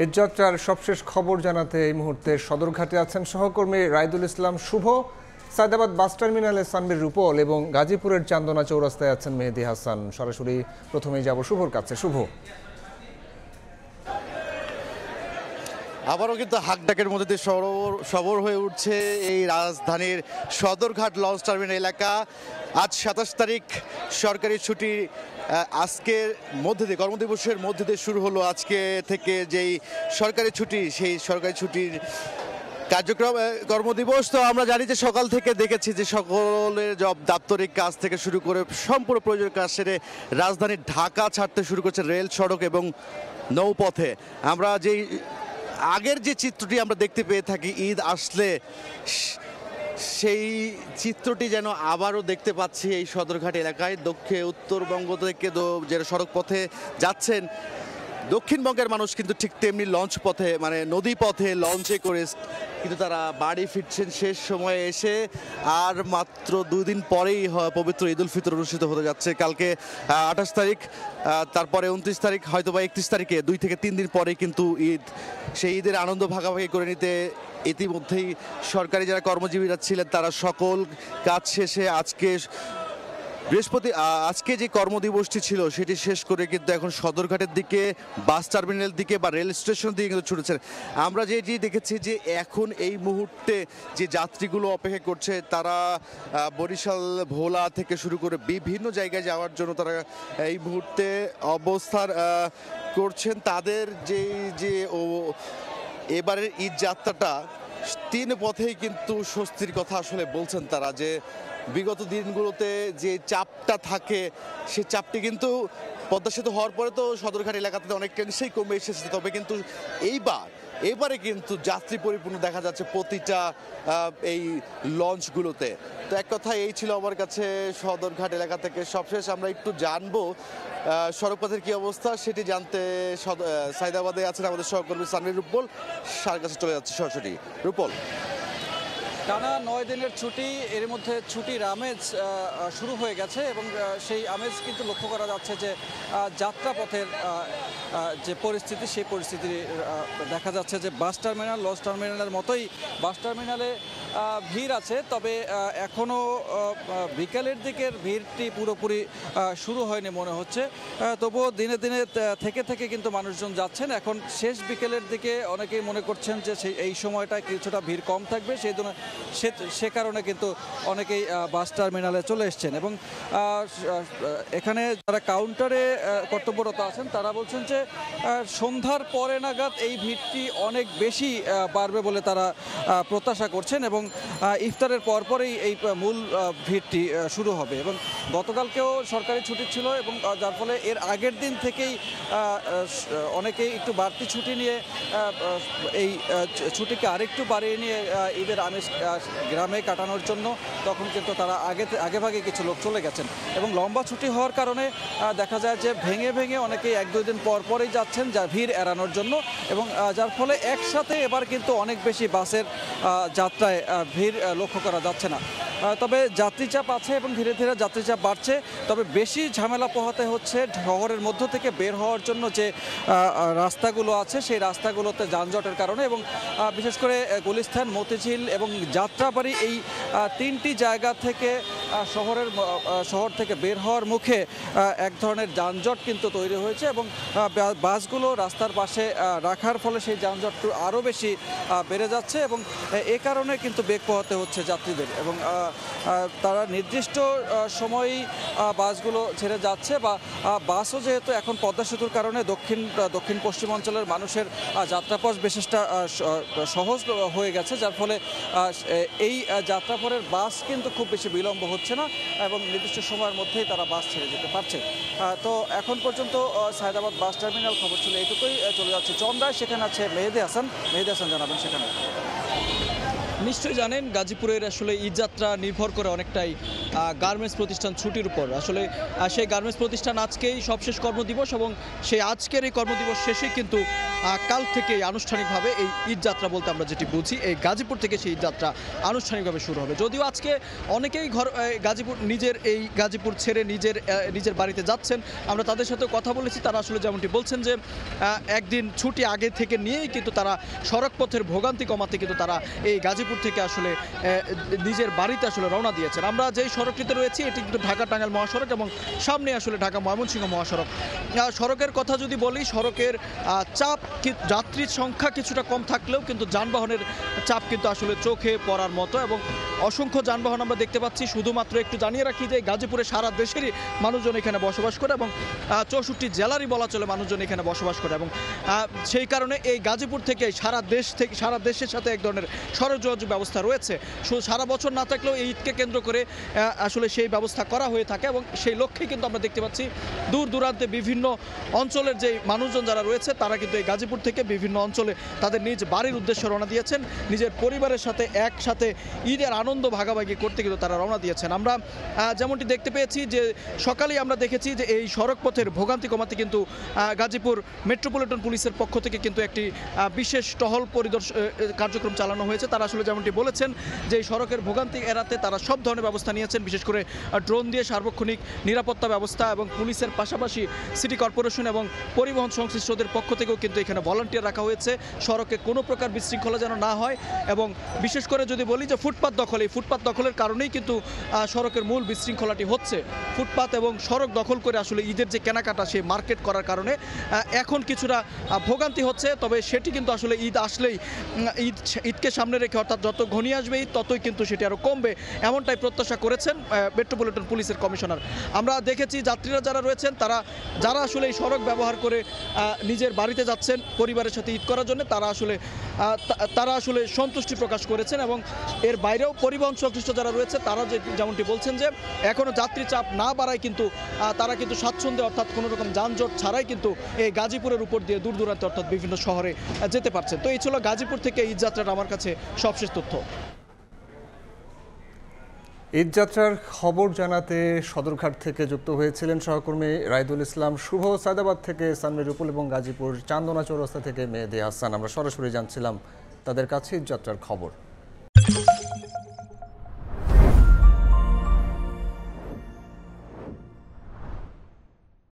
এর যাত্রার সবশেষ খবর জানাতে এই মুহূর্তে সদরঘাটে আছেন সহকর্মী রাইদুল ইসলাম শুভ, সায়দাবাদ বাস টার্মিনালে সানবীর রূপল এবং গাজীপুরের চান্দনা চৌরাস্তায় আছেন মেহেদী হাসান। সরাসরি প্রথমেই যাব শুভর কাছে। শুভ, আবারও কিন্তু হাকডাকের মধ্যে দিয়ে সবর হয়ে উঠছে এই রাজধানীর সদরঘাট লঞ্চ টার্মিনাল এলাকা। আজ 27 তারিখ, সরকারি ছুটি। আজকের মধ্যে দিয়ে কর্মদিবসের মধ্যে দিয়ে শুরু হলো আজকে থেকে যেই সরকারি ছুটি, সেই সরকারি ছুটির কার্যক্রম কর্মদিবস। তো আমরা জানি যে সকাল থেকে দেখেছি যে সকলের দাপ্তরিক কাজ থেকে শুরু করে সম্পূর্ণ প্রয়োজনীয় কাজ সেরে রাজধানী ঢাকা ছাড়তে শুরু করছে রেল, সড়ক এবং নৌপথে। আমরা যেই আগের যে চিত্রটি আমরা দেখতে পেয়ে থাকি ঈদ আসলে, সেই চিত্রটি যেন আবারও দেখতে পাচ্ছি এই সদরঘাট এলাকায়। উত্তরবঙ্গ থেকে যে সড়ক পথে যাচ্ছেন দক্ষিণবঙ্গের মানুষ কিন্তু ঠিক তেমনি লঞ্চ পথে, মানে নদী পথে লঞ্চে করে কিন্তু তারা বাড়ি ফিরছেন শেষ সময়ে এসে। আর মাত্র 2 দিন পরেই পবিত্র ঈদ উল ফিতর অনুষ্ঠিত হতে যাচ্ছে। কালকে 28 তারিখ, তারপরে 29 তারিখ, হয়তো বা 31 তারিখে, 2 থেকে 3 দিন পরেই কিন্তু ঈদ। সেই ঈদের আনন্দ ভাগাভাগি করে নিতে ইতিমধ্যেই সরকারি যারা কর্মজীবীরা ছিলেন তারা সকল কাজ শেষে আজকে যে কর্মদিবসটি ছিল সেটি শেষ করে কিন্তু এখন সদরঘাটের দিকে, বাস টার্মিনাল দিকে বা রেল স্টেশন দিকে কিন্তু ছুটেছেন। আমরা যেটি দেখেছি যে এখন এই মুহূর্তে যে যাত্রীগুলো অপেক্ষা করছে তারা বরিশাল, ভোলা থেকে শুরু করে বিভিন্ন জায়গায় যাওয়ার জন্য তারা এই মুহূর্তে অবস্থান করছেন। তাদের যে এবারের ঈদ যাত্রাটা 3 পথেই কিন্তু স্বস্তির কথা আসলে বলছেন তারা, যে বিগত দিনগুলোতে যে চাপটা থাকে সেই চাপটি কিন্তু পদ্মা সেতু হওয়ার পরে তো সদরঘাট এলাকাতে অনেকাংশেই কমে এসেছে। তবে কিন্তু এবারে কিন্তু যাত্রী পরিপূর্ণ দেখা যাচ্ছে প্রতিটা এই লঞ্চগুলোতে। তো এক কথা এই ছিল আমার কাছে সদরঘাট এলাকা থেকে সবশেষ। আমরা একটু জানবো সড়কপথের কি অবস্থা সেটি জানতে সায়দাবাদে আছেন আমাদের সহকর্মী সানবীর রূপল, তার কাছে চলে যাচ্ছে সরাসরি। রূপল, টানা 9 দিনের ছুটি, এর মধ্যে ছুটির আমেজ শুরু হয়ে গেছে এবং সেই আমেজ কিন্তু লক্ষ্য করা যাচ্ছে যে যাত্রাপথের যে পরিস্থিতি, সেই পরিস্থিতি দেখা যাচ্ছে যে বাস টার্মিনাল, লঞ্চ টার্মিনালের মতোই বাস টার্মিনালে ভিড় আছে। তবে এখনও বিকালের দিকের ভিড়টি পুরোপুরি শুরু হয়নি মনে হচ্ছে। তবুও দিনে দিনে থেকে কিন্তু মানুষজন যাচ্ছেন। এখন শেষ বিকেলের দিকে অনেকেই মনে করছেন যে এই সময়টা কিছুটা ভিড় কম থাকবে, সে কারণে কিন্তু অনেকেই বাস টার্মিনালে চলে এসছেন। এবং এখানে যারা কাউন্টারে কর্তব্যরত আছেন তারা বলছেন যে সন্ধ্যার পরে নাগাদ এই ভিড়টি অনেক বেশি বাড়বে বলে তারা প্রত্যাশা করছেন এবং ইফতারের পরপরই এই মূল ভিড়টি শুরু হবে। এবং গতকালকেও সরকারি ছুটি ছিল এবং যার ফলে এর আগের দিন থেকেই অনেকেই একটু বাড়তি ছুটি নিয়ে এই ছুটিকে আরেকটু বাড়িয়ে নিয়ে ঈদের আমেজ গ্রামে কাটানোর জন্য তখন কিন্তু তারা আগেভাগে কিছু লোক চলে গেছেন। এবং লম্বা ছুটি হওয়ার কারণে দেখা যায় যে ভেঙে অনেকেই 1-2 দিন পরেই যাচ্ছেন যা ভিড় এড়ানোর জন্য। এবং যার ফলে একসাথে এবার কিন্তু অনেক বেশি বাসের যাত্রায় ভিড় লক্ষ্য করা যাচ্ছে না। তবে যাত্রীচাপ আছে এবং ধীরে ধীরে যাত্রীচাপ বাড়ছে। তবে বেশি ঝামেলা পোহাতে হচ্ছে শহরের মধ্য থেকে বের হওয়ার জন্য যে রাস্তাগুলো আছে সেই রাস্তাগুলোতে যানজটের কারণে। এবং বিশেষ করে গুলিস্তান, মতিঝিল এবং যাত্রাবাড়ি, এই 3টি জায়গা থেকে শহর থেকে বের হওয়ার মুখে এক ধরনের যানজট কিন্তু তৈরি হয়েছে এবং বাসগুলো রাস্তার পাশে রাখার ফলে সেই যানজট আরও বেশি বেড়ে যাচ্ছে এবং এ কারণে কিন্তু বেগ পোহাতে হচ্ছে যাত্রীদের। এবং তারা নির্দিষ্ট সময়ই বাসগুলো ছেড়ে যাচ্ছে বা বাসও যেহেতু এখন পদ্মা সেতুর কারণে দক্ষিণ পশ্চিমাঞ্চলের মানুষের যাত্রাপথ বিশেষটা সহজ হয়ে গেছে, যার ফলে এই যাত্রাপথের বাস কিন্তু খুব বেশি বিলম্ব হচ্ছে না এবং নির্দিষ্ট সময়ের মধ্যেই তারা বাস ছেড়ে যেতে পারছে। তো এখন পর্যন্ত সায়দাবাদ বাস টার্মিনাল খবর ছিল এইটুকুই। চলে যাচ্ছে চন্দ্রায়, সেখানে আছে মেহেদী হাসান। মেহেদী হাসান জানাবেন সেখানে। নিশ্চয়ই জানেন গাজীপুরের আসলে ঈদ যাত্রা নির্ভর করে অনেকটাই গার্মেন্টস প্রতিষ্ঠান ছুটির উপর। আসলে সেই গার্মেন্টস প্রতিষ্ঠান আজকেই সবশেষ কর্মদিবস এবং সেই আজকের এই কর্মদিবস শেষেই কিন্তু কাল থেকে আনুষ্ঠানিকভাবে এই ঈদযাত্রা বলতে আমরা যেটি বুঝি, এই গাজীপুর থেকে সেই ঈদযাত্রা আনুষ্ঠানিকভাবে শুরু হবে। যদিও আজকে অনেকেই গাজীপুর গাজীপুর ছেড়ে নিজের বাড়িতে যাচ্ছেন, আমরা তাদের সাথে কথা বলেছি। তারা আসলে যেমনটি বলছেন যে একদিন ছুটি আগে থেকে নিয়েই কিন্তু তারা সড়ক পথের ভোগান্তি কমাতে কিন্তু তারা এই গাজীপুর থেকে আসলে নিজের বাড়িতে আসলে রওনা দিয়েছেন। আমরা যেই সড়কটিতে রয়েছি এটি কিন্তু ঢাকা টাঙ্গাইল মহাসড়ক এবং সামনে আসলে ঢাকা ময়মনসিংহ মহাসড়ক। সড়কের কথা যদি বলি, সড়কের চাপ যাত্রীর সংখ্যা কিছুটা কম থাকলেও কিন্তু যানবাহনের চাপ কিন্তু আসলে চোখে পড়ার মতো এবং অসংখ্য যানবাহন আমরা দেখতে পাচ্ছি। শুধুমাত্র একটু জানিয়ে রাখি যে গাজীপুরে সারা দেশেরই মানুষজন এখানে বসবাস করে এবং 64 জেলারই বলা চলে মানুষজন এখানে বসবাস করে এবং সেই কারণে এই গাজীপুর থেকে সারা দেশের সাথে এক ধরনের সড়ক যোগাযোগ ব্যবস্থা রয়েছে। সারা বছর না থাকলেও এই ঈদকে কেন্দ্র করে আসলে সেই ব্যবস্থা করা হয়ে থাকে এবং সেই লক্ষ্যেই কিন্তু আমরা দেখতে পাচ্ছি দূর দূরান্তে বিভিন্ন অঞ্চলের যে মানুষজন যারা রয়েছে তারা কিন্তু এই গাজীপুর থেকে বিভিন্ন অঞ্চলে তাদের নিজ বাড়ির উদ্দেশ্যে রওনা দিয়েছেন। নিজের পরিবারের সাথে একসাথে ঈদের আনন্দ ভাগাভাগি করতে কিন্তু তারা রওনা দিয়েছেন। আমরা যেমনটি দেখতে পেয়েছি যে সকালেই আমরা দেখেছি যে এই সড়ক পথের ভোগান্তি কমাতে কিন্তু গাজীপুর মেট্রোপলিটন পুলিশের পক্ষ থেকে কিন্তু একটি বিশেষ টহল কার্যক্রম চালানো হয়েছে। তারা আসলে যেমনটি বলেছেন যে এই সড়কের ভোগান্তি এড়াতে তারা সব ধরনের ব্যবস্থা নিয়েছেন, বিশেষ করে ড্রোন দিয়ে সার্বক্ষণিক নিরাপত্তা ব্যবস্থা এবং পুলিশের পাশাপাশি সিটি কর্পোরেশন এবং পরিবহন সংশ্লিষ্টদের পক্ষ থেকেও কিন্তু এখানে ভলান্টিয়ার রাখা হয়েছে সড়কে কোনো প্রকার বিশৃঙ্খলা যেন না হয়। এবং বিশেষ করে যদি বলি যে ফুটপাত দখল, এই ফুটপাত দখলের কারণেই কিন্তু সড়কের মূল বিশৃঙ্খলাটি হচ্ছে। ফুটপাত এবং সড়ক দখল করে আসলে ঈদের যে কেনাকাটা সেই মার্কেট করার কারণে এখন কিছুটা ভোগান্তি হচ্ছে। তবে সেটি কিন্তু আসলে ঈদ আসলেই ঈদকে সামনে রেখে অর্থাৎ যত ঘনিয়ে আসবে ঈদ ততই কিন্তু সেটি আরও কমবে, এমনটাই প্রত্যাশা করেছেন মেট্রোপলিটন পুলিশের কমিশনার। আমরা দেখেছি যাত্রীরা যারা রয়েছেন যারা আসলে এই সড়ক ব্যবহার করে নিজের বাড়িতে যাচ্ছেন পরিবারের সাথে ঈদ করার জন্য, তারা আসলে সন্তুষ্টি প্রকাশ করেছেন এবং এর বাইরেও পরিবহন সংশ্লিষ্ট যারা রয়েছে তারা যেমনটি বলছেন যে এখনও যাত্রী চাপ না বাড়ায় কিন্তু তারা কিন্তু স্বাচ্ছন্দ্যে অর্থাৎ কোনো রকম যানজট ছাড়াই কিন্তু এই গাজীপুরের উপর দিয়ে দূর দূরান্তে অর্থাৎ বিভিন্ন শহরে যেতে পারছেন। তো এই ছিল গাজীপুর থেকে ঈদযাত্রাটা আমার কাছে সবশেষ তথ্য। ঈদযাত্রার খবর জানাতে সদরঘাট থেকে যুক্ত হয়েছিলেন সহকর্মী রাইদুল ইসলাম শুভ, সায়দাবাদ থেকে সানভীর রুপুল এবং গাজীপুর চান্দনা চৌরাস্তা থেকে মেহেদী হাসান। আমরা সরাসরি জানছিলাম তাদের কাছে ঈদযাত্রার খবর।